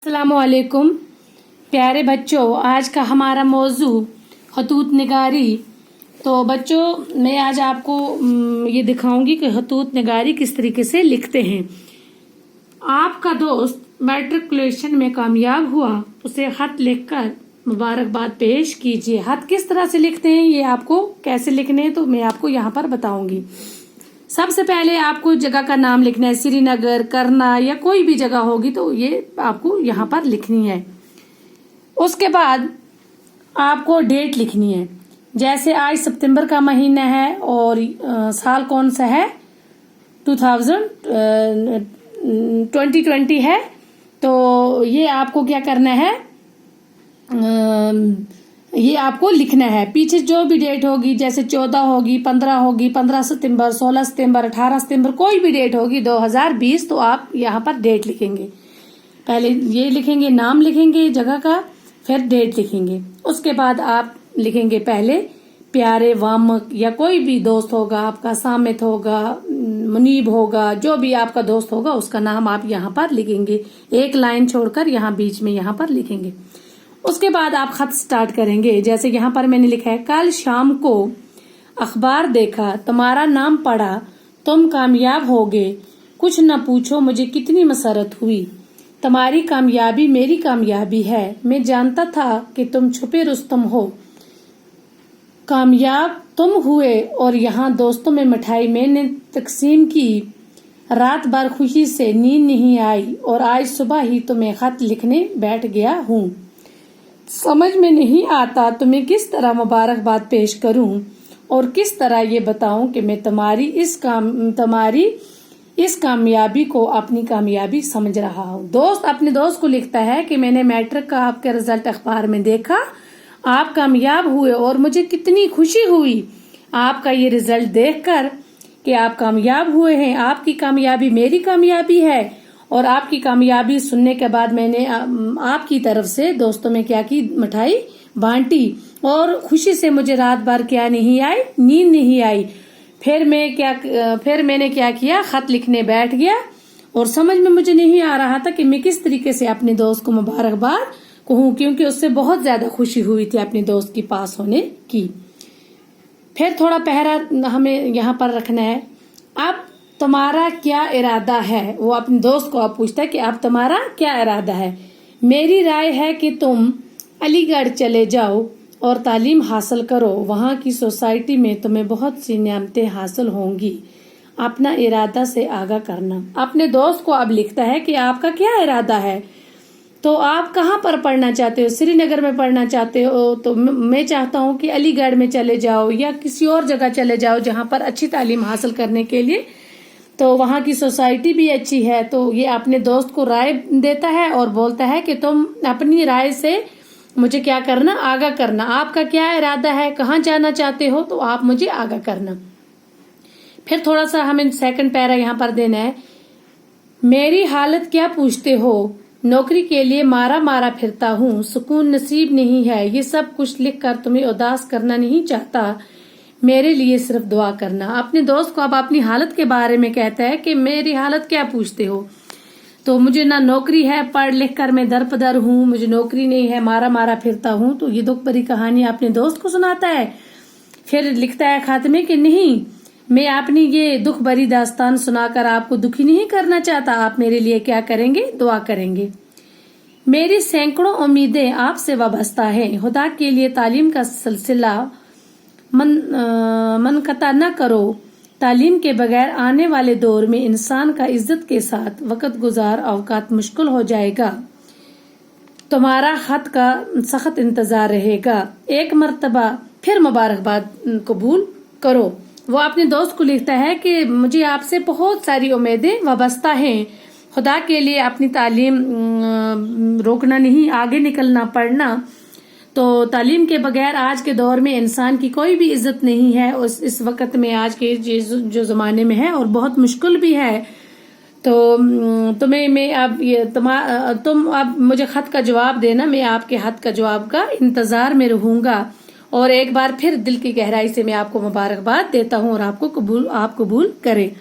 अस्सलामुअलैकुम प्यारे बच्चों, आज का हमारा मौजू खतूत निगारी। तो बच्चों, मैं आज आपको ये दिखाऊंगी कि खतूत निगारी किस तरीके से लिखते हैं। आपका दोस्त मैट्रिकुलेशन में कामयाब हुआ, उसे खत लिखकर मुबारकबाद पेश कीजिए। खत किस तरह से लिखते हैं, ये आपको कैसे लिखने हैं तो मैं आपको यहाँ पर बताऊंगी। सबसे पहले आपको जगह का नाम लिखना है, श्रीनगर, करना या कोई भी जगह होगी तो ये आपको यहाँ पर लिखनी है। उसके बाद आपको डेट लिखनी है, जैसे आज सितंबर का महीना है और साल कौन सा है, 2020 है। तो ये आपको क्या करना है, ये आपको लिखना है। पीछे जो भी डेट होगी, जैसे 14 होगी, 15 होगी, 15 सितंबर, 16 सितंबर, 18 सितंबर, कोई भी डेट होगी 2020, तो आप यहाँ पर डेट लिखेंगे। पहले ये लिखेंगे, नाम लिखेंगे जगह का, फिर डेट लिखेंगे। उसके बाद आप लिखेंगे पहले प्यारे वामक या कोई भी दोस्त होगा आपका, सामित होगा, मुनीब होगा, जो भी आपका दोस्त होगा उसका नाम आप यहाँ पर लिखेंगे। एक लाइन छोड़कर यहाँ बीच में यहाँ पर लिखेंगे। उसके बाद आप खत स्टार्ट करेंगे। जैसे यहाँ पर मैंने लिखा है, कल शाम को अखबार देखा, तुम्हारा नाम पढ़ा, तुम कामयाब होगे, कुछ न पूछो मुझे कितनी मसरत हुई, तुम्हारी कामयाबी मेरी कामयाबी है, मैं जानता था कि तुम छुपे रुस्तम हो, कामयाब तुम हुए और यहाँ दोस्तों में मिठाई मैंने तकसीम की, रात भर खुशी से नींद नहीं आई और आज सुबह ही तुम्हें खत लिखने बैठ गया हूँ। समझ में नहीं आता तुम्हें किस तरह मुबारकबाद पेश करूं और किस तरह ये बताऊं कि मैं तुम्हारी इस कामयाबी को अपनी कामयाबी समझ रहा हूं। दोस्त अपने दोस्त को लिखता है कि मैंने मैट्रिक का आपका रिजल्ट अखबार में देखा, आप कामयाब हुए और मुझे कितनी खुशी हुई आपका ये रिजल्ट देखकर कि आप कामयाब हुए हैं। आपकी कामयाबी मेरी कामयाबी है और आपकी कामयाबी सुनने के बाद मैंने आपकी तरफ से दोस्तों में क्या की, मिठाई बांटी और खुशी से मुझे रात भर क्या नहीं आई, नींद नहीं आई। फिर मैंने क्या किया, खत लिखने बैठ गया और समझ में मुझे नहीं आ रहा था कि मैं किस तरीके से अपने दोस्त को मुबारकबाद कहूँ, क्योंकि उससे बहुत ज्यादा खुशी हुई थी अपने दोस्त के पास होने की। फिर थोड़ा पहरा हमें यहाँ पर रखना है। अब तुम्हारा क्या इरादा है, वो अपने दोस्त को आप पूछता है कि अब तुम्हारा क्या इरादा है। मेरी राय है कि तुम अलीगढ़ चले जाओ और तालीम हासिल करो, वहाँ की सोसाइटी में तुम्हें बहुत सी नियामतें हासिल होंगी, अपना इरादा से आगाह करना। अपने दोस्त को अब लिखता है कि आपका क्या इरादा है, तो आप कहाँ पर पढ़ना चाहते हो, श्रीनगर में पढ़ना चाहते हो तो मैं चाहता हूँ कि अलीगढ़ में चले जाओ या किसी और जगह चले जाओ जहाँ पर अच्छी तालीम हासिल करने के लिए, तो वहाँ की सोसाइटी भी अच्छी है। तो ये अपने दोस्त को राय देता है और बोलता है कि तुम अपनी राय से मुझे क्या करना, आगाह करना। आपका क्या इरादा है, कहाँ जाना चाहते हो, तो आप मुझे आगाह करना। फिर थोड़ा सा हमें सेकंड पैरा यहाँ पर देना है। मेरी हालत क्या पूछते हो, नौकरी के लिए मारा मारा फिरता हूँ, सुकून नसीब नहीं है, ये सब कुछ लिख कर तुम्हें उदास करना नहीं चाहता, मेरे लिए सिर्फ दुआ करना। अपने दोस्त को अब अपनी हालत के बारे में कहता है कि मेरी हालत क्या पूछते हो, तो मुझे ना नौकरी है, पढ़ लिख कर मैं दरपदर हूँ, मुझे नौकरी नहीं है, मारा मारा फिरता हूँ। तो ये दुख भरी कहानी अपने दोस्त को सुनाता है। फिर लिखता है खाते में कि नहीं, मैं अपनी ये दुख भरी दास्तान सुनाकर आपको दुखी नहीं करना चाहता, आप मेरे लिए क्या करेंगे, दुआ करेंगे। मेरी सैकड़ों उम्मीदें आपसे वाबस्ता है, खुदा के लिए तालीम का सिलसिला मनकता न करो, तालीम के बगैर आने वाले दौर में इंसान का इज्जत के साथ वक्त गुजार औकात मुश्किल हो जाएगा, तुम्हारा खत का सख्त इंतजार रहेगा, एक मर्तबा फिर मुबारकबाद कबूल करो। वो अपने दोस्त को लिखता है कि मुझे आपसे बहुत सारी उम्मीदें वाबस्ता हैं, खुदा के लिए अपनी तालीम रोकना नहीं, आगे निकलना, पढ़ना। तो तालीम के बगैर आज के दौर में इंसान की कोई भी इज्जत नहीं है, इस वक्त में आज के जो जमाने में है, और बहुत मुश्किल भी है। तो तुम्हें मैं अब तुम अब मुझे खत का जवाब देना, मैं आपके खत का जवाब का इंतजार में रहूंगा और एक बार फिर दिल की गहराई से मैं आपको मुबारकबाद देता हूँ और आप कबूल करें।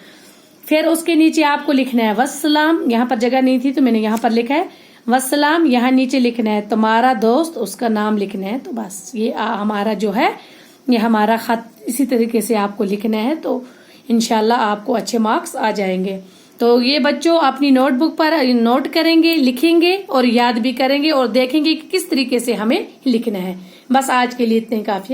फिर उसके नीचे आपको लिखना है वस्सलाम। यहाँ पर जगह नहीं थी तो मैंने यहाँ पर लिखा है वस्सलाम यहाँ नीचे लिखना है, तुम्हारा दोस्त, उसका नाम लिखना है। तो बस ये हमारा जो है, ये हमारा खत इसी तरीके से आपको लिखना है, तो इंशाल्लाह आपको अच्छे मार्क्स आ जाएंगे। तो ये बच्चों अपनी नोटबुक पर नोट करेंगे, लिखेंगे और याद भी करेंगे और देखेंगे कि किस तरीके से हमें लिखना है। बस आज के लिए इतने काफी है।